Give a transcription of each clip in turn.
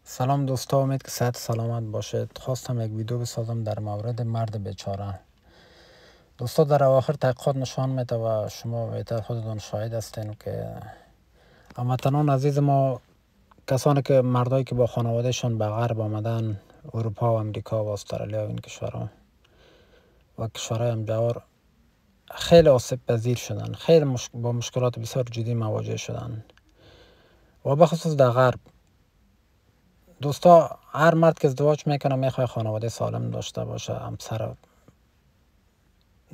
سلام دوستا، امید که صحت سلامت باشید. خواستم یک ویدیو بسازم در مورد مرد بیچاره. دوستا، در اواخر تحقیقات نشان میده و شما بهتر خودتون شاهد هستین که هموطنان عزیز ما، کسانی که مردایی که با خانوادهشان به غرب آمدن، اروپا و امریکا و استرالیا و این کشورها و کشورهای همجوار، خیلی آسیب پذیر شدن، خیلی با مشکلات بسیار جدی مواجه شدن و بخصوص در غرب. دوستا، هر مرد که ازدواج میکنه میخواد خانواده سالم داشته باشه، همسر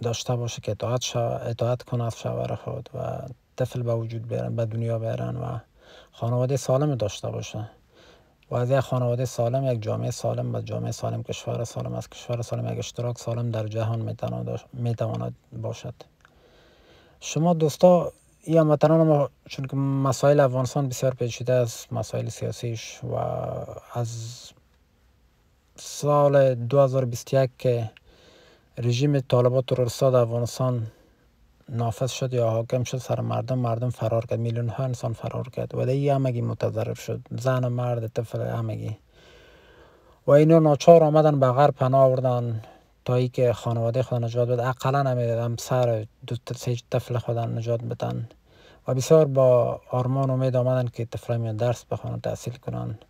داشته باشه که اطاعت کنه از شوهر خود و طفل به وجود بیارن، به دنیا بیارن و خانواده سالم داشته باشه. و از یک خانواده سالم یک جامعه سالم، و جامعه سالم کشور سالم، از کشور سالم یک اشتراک سالم در جهان میتواند باشد. شما دوستا، این هموطنان ما، چون که مسائل افغانستان بسیار پیچیده است، مسائل سیاسیش، و از سال 2021 که رژیم طالبان تروریستا در افغانستان نافذ شد یا حاکم شد سر مردم فرار کرد، میلیون ها انسان فرار کرد و دیگه همگی متضرر شد، زن، مرد، طفل، همگی. و اینا ناچار آمدن به غرب پناه آوردن تا ای که خانواده خود نجات بده، اقلا همسر دو سه طفل خود نجات بدن. و بسیار با آرمان امید آمدن که طفل می درس بخوانند، تحصیل کنند.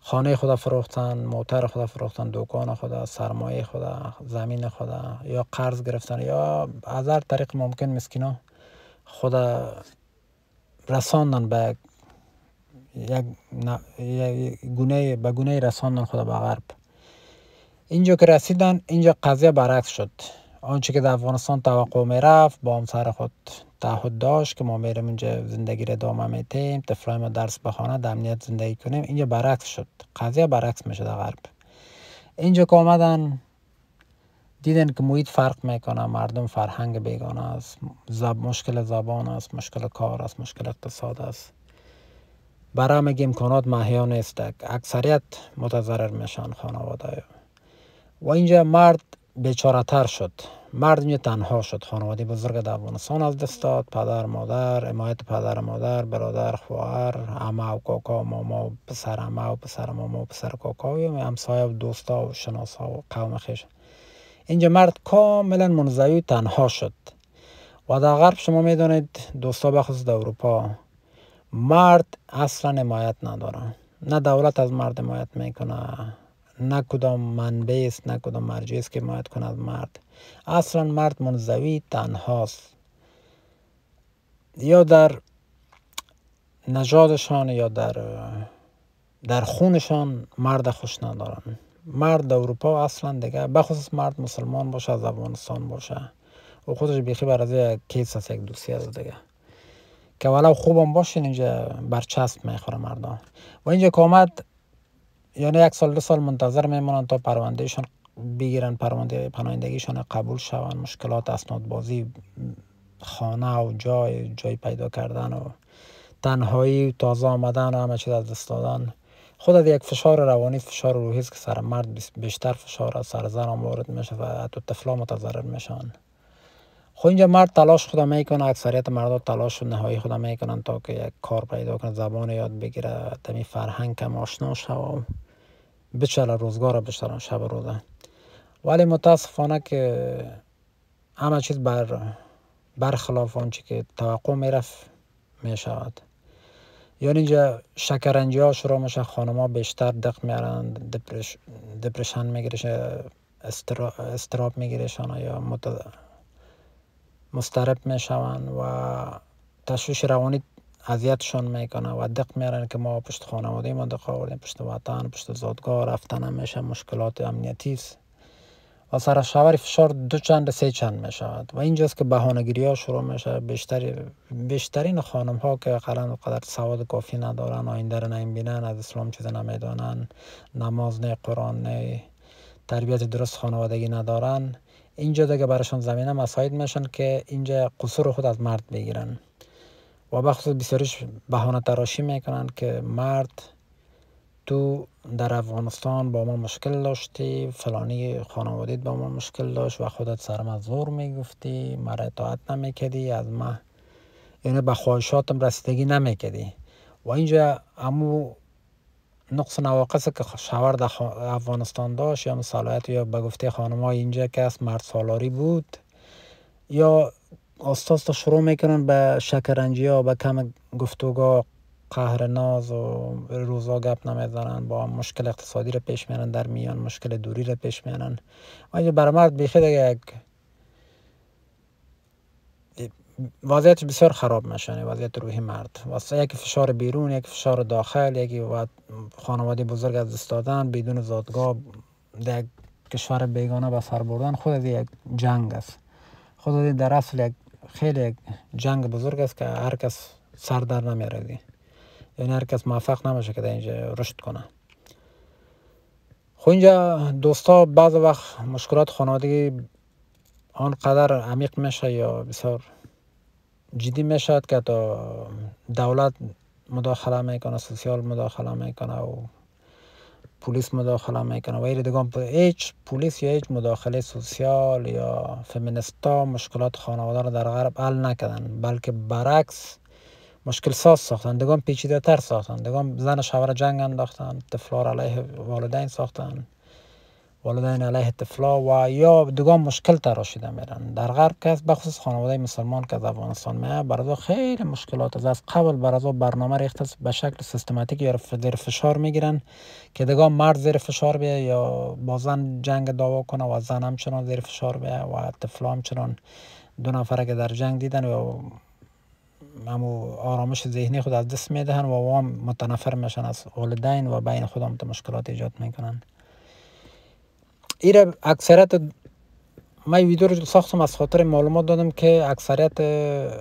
خانه خود فروختن، موتر خود فروختن، دکان خود، سرمایه خود، زمین خود، یا قرض گرفتن، یا از هر طریق ممکن مسکینا خود رساندن به یک گونه رساندن خود به غرب. اینجا که رسیدن، اینجا قضیه برعکس شد. آنچه که در افغانستان توقع می رفت، با همسر خود تعهد داشت که ما میریم اینجا زندگی را ادامه میدیم، طفلای ما درس بخوانند، در امنیت زندگی کنیم، اینجا برعکس شد. قضیه برعکس میشه در غرب. اینجا که آمدن دیدن که محیط فرق میکنه، مردم فرهنگ بیگانه است، مشکل زبان است، مشکل کار است، مشکل اقتصاد است، برای همگی امکانات مهیا نیست، اکثریت متضرر میشن خانواده. و اینجا مرد بیچاره تر شد، مرد اینجا تنها شد. خانواده بزرگ در افغانستان از دست داد، پدر، مادر، حمایت پدر، مادر، برادر، خواهر، عمه و کاکا و ماما، پسر عمه و پسر ماما و پسر کاکا و همسایه و دوستا و شناسا و قوم خویش. اینجا مرد کاملا منزوی تنها شد. و در غرب شما میدونید دوستا، بخصوص در اروپا، مرد اصلا حمایت نداره. نه دولت از مرد حمایت میکنه، نه کدام منبع است، نه کدام مرجع است که حمایت کنه از مرد. اصلا مرد منزوی تنهاست. یا در نژادشان یا در خونشان مرد خوش ندارن. مرد در اروپا اصلا دیگه، بخصوص مرد مسلمان باشه، از افغانستان باشه، و خودش بیخی بر از یک کیس است، یک دوسیه است دیگه، که ولو خوبم باشین اینجا برچسب میخوره مردان. و اینجا که آمد، یعنی 1 سال 2 سال منتظر میمونن تا پروندهشان بگیرن، پرونده پناهندگیشان قبول شون. مشکلات اسناد بازی، خانه و جای پیدا کردن و تنهایی و تازه آمدن و همه چیز از دست دادن، خود یک فشار روانی، فشار روحی است که سر مرد بیشتر فشار از سر زن وارد میشه و حتی طفلا متضرر میشن. خب اینجا مرد تلاش خود میکنه، اکثریت مردا تلاش نهایی خود میکنن تا که یک کار پیدا کنه، زبان یاد بگیره، تمی فرهنگ کم آشنا شه و بچله روزگار بشترن شب و روزه. ولی متاسفانه که همه چیز برخلاف آنچه که توقع میرفت میشود. یعنی اینجا شکرنجی ها شروع میشه، خانما بیشتر دق میارن، دپرشن میگیرش، استراب میگیرشان، یا مضطرب میشون و تشویش روانی اذیتشان میکنه و دق میارن که ما پشت خانواده ما دق آوردیم، پشت وطن، پشت زادگاه رفتن میشه، مشکلات امنیتی است و سر شوهر فشار 2 چند 3 چند میشود. و اینجاست که بهانه‌گیری ها شروع میشه. بیشترین خانم ها که اقلا قدر سواد کافی ندارن، آینده رو نمیبینن، از اسلام چیز نمیدونن، نماز نه، قرآن نه، تربیت درست خانوادگی ندارن، اینجا دیگه براشون زمینه مساعد میشن که اینجا قصور خود از مرد بگیرن. و بخصوص بسیاریش بهانه تراشی میکنن که مرد، تو در افغانستان با ما مشکل داشتی، فلانی خانوادیت با ما مشکل داشت و خودت سرم از زور میگفتی، مرا اطاعت نمیکردی، از ما یعنی به خواهشاتم رسیدگی نمیکردی. و اینجا امو نقص نواقص که شوهر در افغانستان داشت، یا مسالمت یا به گفته خانم‌های اینجا که از مرد سالاری بود، یا استاد شروع میکنن به شکرنجی ها، به کم گفتگو، قهر ناز و روزا گپ نمیزنن، با مشکل اقتصادی رو پیش میانن، در میان مشکل دوری رو پیش میانن. و اینجا برای مرد بیخی دیگه یک وضعیت بسیار خراب میشنه، وضعیت روحی مرد، واسه یک فشار بیرون، یک فشار داخل، یکی خانواده بزرگ از دست دادن، بدون زادگاه در یک کشور بیگانه به سر بردن، خود از یک جنگ است. خود در اصل خیلی یک جنگ بزرگ است که هر کس سر در نمیاره، یعنی هر کس موفق نمیشه که در اینجا رشد کنه. خب اینجا دوستا بعض وقت مشکلات خانوادگی آنقدر عمیق میشه یا بسیار جدی میشد که تا دولت مداخله میکنه، سوسیال مداخله میکنه و پلیس مداخله میکنه و این دیگه هیچ پلیس یا هیچ مداخله سوسیال یا فمینیستا مشکلات خانواده رو در غرب حل نکردن، بلکه برعکس مشکل ساز ساختن، دیگه پیچیده تر ساختن، دیگه زن شوهر جنگ انداختن، طفلا علیه والدین ساختن، والدین علیه طفلا، و یا دیگه مشکل تراشیده میرن. در غرب که بخصوص خانواده مسلمان که از افغانستان میاد، برای خیلی مشکلات از قبل برای برنامه ریخته به شکل سیستماتیک یا زیر فشار میگیرن که دیگه مرد زیر فشار بیه یا با زن جنگ دعوا کنه و زن همچنان زیر فشار بیه و طفلا همچنان دو نفره که در جنگ دیدن و همو آرامش ذهنی خود از دست میدهن و متنفر میشن از والدین و بین خودم مشکلات ایجاد میکنن. ایره اکثریت من ویدیو رو ساختم از خاطر معلومات دادم که اکثریت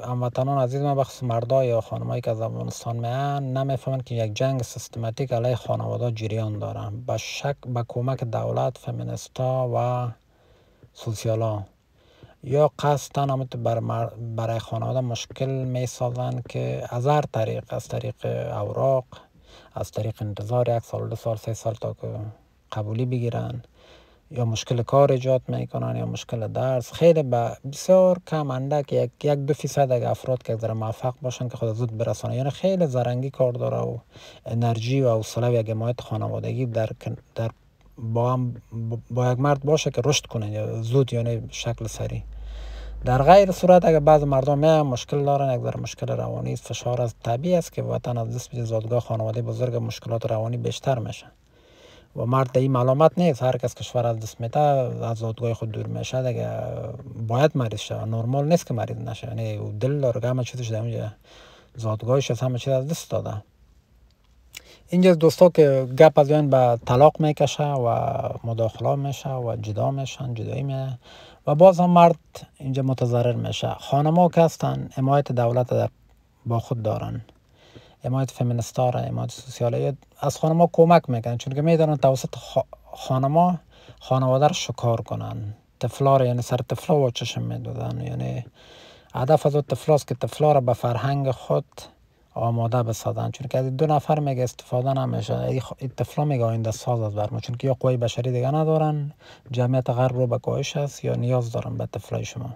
هموطنان عزیز من بخصوص مردا یا خانمایی که از افغانستان میان نمیفهمن که یک جنگ سیستماتیک علیه خانواده جریان داره به کمک دولت، فمینیستا و سوسیالا، یا قصداً هم برای خانواده مشکل می سازن که از هر طریق، از طریق اوراق، از طریق انتظار 1 سال 2 سال 3 سال تا که قبولی بگیرن، یا مشکل کار ایجاد میکنن یا مشکل درس. خیلی بسیار کم اندک یک 2% اگه افراد که در موفق باشن که خود زود برسانه، یعنی خیلی زرنگی کار داره و انرژی و حوصله و یک حمایت خانوادگی در با یک مرد باشه که رشد کنه یا زود، یعنی شکل سریع. در غیر صورت اگر بعض مردم مشکل دارن، یک ذره مشکل روانی است، فشار از طبیعی است که وطن از دست میده، زادگاه خانواده بزرگ مشکلات روانی بیشتر میشه و مرد در این ملامت نیست. هر کس کشور از دست میده از زادگاه خود دور میشه دیگه، باید مریض شه، نرمال نیست که مریض نشه، یعنی دل داره، همه چیزش در اونجا زادگاهش از همه چیز از دست داده. اینجا دوستا که گپ از این به طلاق میکشه و مداخله میشه و جدا میشن، جدایی میشه و باز هم مرد اینجا متضرر میشه. خانم‌ها که هستن حمایت دولت در با خود دارن، حمایت فمینیستا را، حمایت سوسیالی از خانم‌ها کمک میکنن، چون که میدونن توسط خانم‌ها خانواده رو شکار کنن، طفلا را، یعنی سر طفلا و چشم میدادن، یعنی هدف از طفلاست که طفلا را به فرهنگ خود آماده بسازن، چون که از 2 نفر میگه استفاده نمیشه. این طفلا میگه آینده ساز از برما، چون که یا قوی بشری دیگه ندارن، جمعیت غرب رو به کاهش است، یا نیاز دارن به طفلای شما.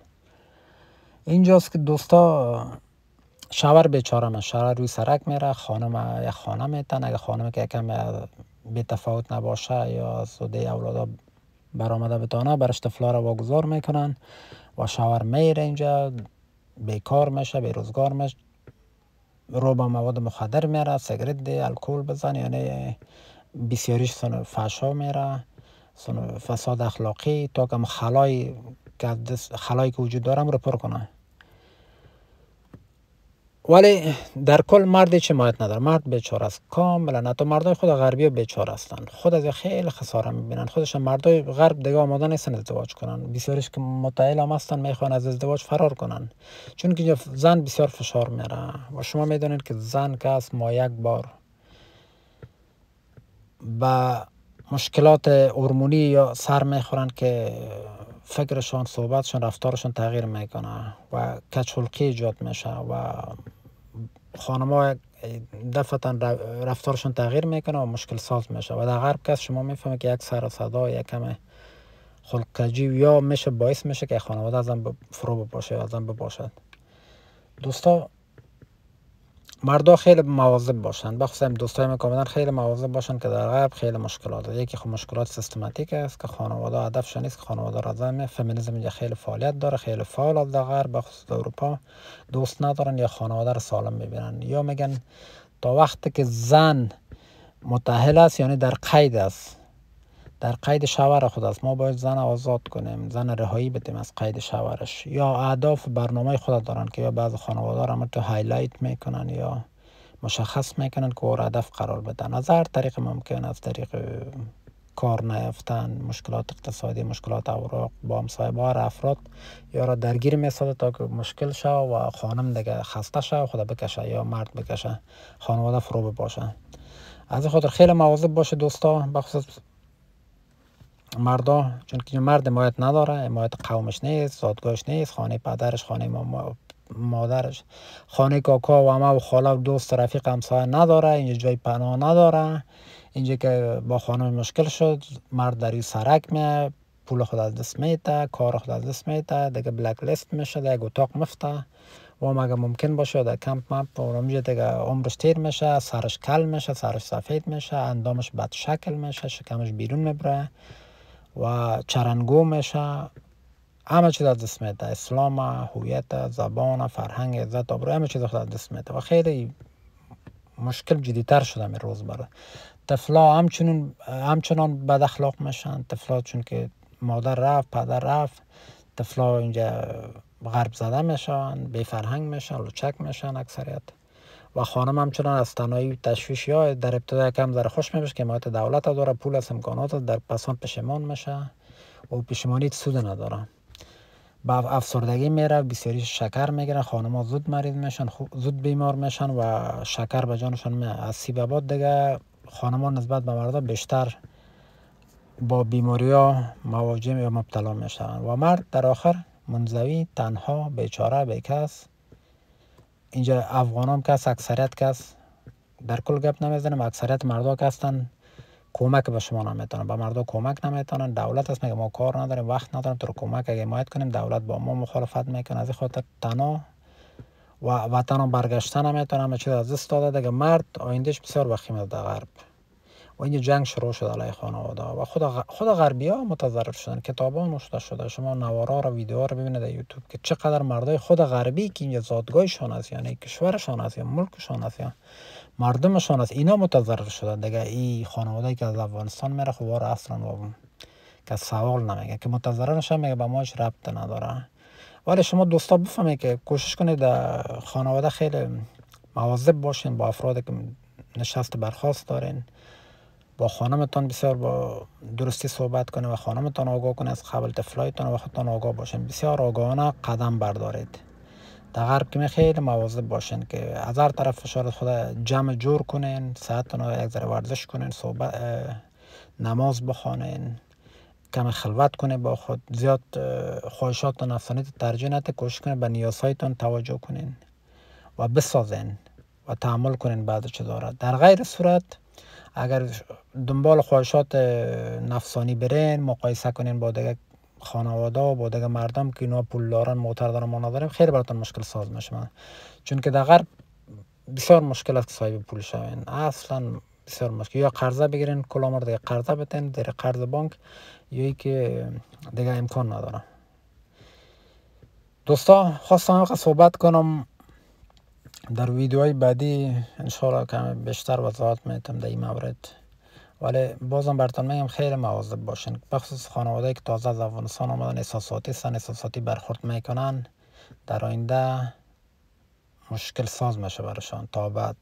اینجاست که دوستا شوهر بیچاره میشه، شوهر روی سرک میره، خانم یک خانه میتن، اگه خانم که یکم بی تفاوت نباشه یا زوده اولادا برآمده بتانه، برش طفلا رو واگذار میکنن و شوهر میره اینجا بیکار میشه، بیروزگار میشه، رو با مواد مخدر میره، سیگرت ده، الکل بزن، یعنی بسیاریش سن فحشا میره، سن فساد اخلاقی، تا که خلایی که وجود دارم رو پر کنه. ولی در کل مردی چه حمایت نداره، مرد بیچاره است کاملا. نه تو مردای خود غربی بیچاره هستن، خود از خیلی خساره میبینن، خودشان مردای غرب دیگه آماده نیستن ازدواج کنن، بسیارش که متعهل هم هستن میخوان از ازدواج فرار کنن، چون که زن بسیار فشار میره و شما میدونید که زن که است ما یک بار با مشکلات هورمونی یا سر میخورن که فکرشان، صحبتشان، رفتارشان تغییر میکنه و کچ‌خلقی ایجاد میشه و خانم‌ها دفعتاً رفتارشون تغییر میکنه و مشکل ساز میشه و در غرب که شما میفهمه که یک سر و صدا، یک کم خلق کجی یا میشه باعث میشه که خانواده ازم فرو بپاشه یا ازم بباشد. دوستا مردا خیلی مواظب باشن، بخصوصا دوستای من کاملا خیلی مواظب باشن که در غرب خیلی مشکلات داره. یکی خب مشکلات سیستماتیک است که خانواده هدفش نیست که خانواده را زمین. فمینیسم اینجا خیلی فعالیت داره، خیلی فعال است در غرب، بخصوص اروپا. دوست ندارن یا خانواده را سالم ببینن، یا میگن تا وقتی که زن متأهل است یعنی در قید است، در قید شوهر خود است، ما باید زن آزاد کنیم، زن رهایی بدیم از قید شوهرش. یا اهداف برنامه خود دارن که یا بعض خانواده را تو هایلایت میکنن یا مشخص میکنن که او هدف قرار بدن. از هر طریق ممکن، از طریق کار نیافتن، مشکلات اقتصادی، مشکلات اوراق با مصاحبه افراد یا را درگیر میسازه تا که مشکل شه و خانم دیگه خسته شه و خود بکشه یا مرد بکشه، خانواده فرو باشه. از این خاطر خیلی مواظب باشه دوستا، بخصوص مردا، چون که مرد حمایت نداره، حمایت قومش نیست، زادگاهش نیست، خانه پدرش، خانه مادرش، خانه کاکا و عمه و خاله و دوست رفیق همسایه نداره، اینجا جای پناه نداره. اینجا که با خانم مشکل شد، مرد در این سرک میه، پول خود از دست میته، کار خود از دست میته، دیگه بلک لیست میشه، دیگه اتاق مفته و اگه ممکن باشه در کمپ مپ و میشه دیگه عمرش تیر میشه، سرش کل میشه، سرش سفید میشه، اندامش بد شکل میشه، شکمش بیرون میبره و چرنگو میشه، همه چیز از دست میده، اسلام، هویت، زبان، فرهنگ، عزت، آبرو، همه چیز خود از دست میده و خیلی مشکل جدیتر شده می روز بره. طفلا همچنان بد اخلاق میشن، طفلا چون که مادر رفت، پدر رفت، طفلا اینجا غرب زده میشن، بی فرهنگ میشن، لوچک میشن اکثریت. و خانم همچنان از تنهایی تشویش یا در ابتدا کم ذره خوش میشه که حمایت دولت داره، پول از امکانات، در پسان پشیمان میشه و پشیمانی سود نداره، با افسردگی میره، بسیاری شکر میگیرن، خانم‌ها زود مریض میشن، زود بیمار میشن و شکر به جانشان میاد. از سی به بعد دیگه خانم‌ها نسبت به مردا بیشتر با بیماری ها مواجه یا مبتلا میشن و مرد در آخر منزوی، تنها، بیچاره، بیکس. اینجا افغانان کس، اکثریت کس، در کل گپ نمیزنم، اکثریت مردا که هستن کمک به شما نمیتونن، به مردا کمک نمیتونن. دولت هست میگه ما کار نداریم، وقت نداریم، تو رو کمک اگه حمایت کنیم دولت با ما مخالفت میکنه. از این خاطر تنها و وطن برگشتن نمیتونه، همه چیز از دست داده دیگه. مرد آیندهش بسیار وخیم است در غرب و این جنگ شروع شده علیه خانواده و خود غربی ها متضرر شدن. کتابا نوشته شده، شما نوارا رو، ویدیوها رو ببینید در یوتیوب که چقدر مردای خود غربی که اینجا زادگاهشان است، یعنی کشورشان است یا ملکشان است یا مردمشان است، اینا متضرر شدن دیگه. این خانواده‌ای که از افغانستان میره خوار اصلا و که سوال نمیگه که متضرر نشه، میگه به ماش ربط نداره. ولی شما دوستا بفهمید که کوشش کنید در خانواده خیلی مواظب باشین، با افرادی که نشست برخاست دارین، با خانمتان بسیار با درستی صحبت کنید و خانمتان آگاه کنید از قبل طفلایتان و خودتان آگاه باشین، بسیار آگاهانه قدم بردارید. در غرب که خیلی مواظب باشین که از هر طرف فشار خود جمع جور کنین، ساعتتان رو یک ذره ورزش کنین، صحبت نماز بخوانین، کم خلوت کنین با خود، زیاد خواهشات و نفسانی ترجیح ندید، کوشش کنین به نیازهایتان توجه کنین و بسازین و تحمل کنین بعد چه داره. در غیر صورت اگر دنبال خواهشات نفسانی برین، مقایسه کنین با دیگه خانواده و با دیگه مردم که اینا پول دارن، موتر دارن، ما نداریم، خیلی براتون مشکل ساز میشه. چون که در غرب بسیار مشکل است که صاحب پول شوین، اصلا بسیار مشکل. یا قرضه بگیرین، کلامر دیگه قرضه بتین در قرض بانک، یا که دیگه امکان نداره. دوستا خواستم صحبت کنم در ویدیوهای بعدی انشاءالله کمی بیشتر وضاحت میتونم در این مورد، ولی بازم براتون میگم خیلی مواظب باشین، بخصوص خانواده‌ای که تازه از افغانستان آمدن، احساساتی برخورد میکنن، در آینده مشکل ساز میشه برشان. تا بعد.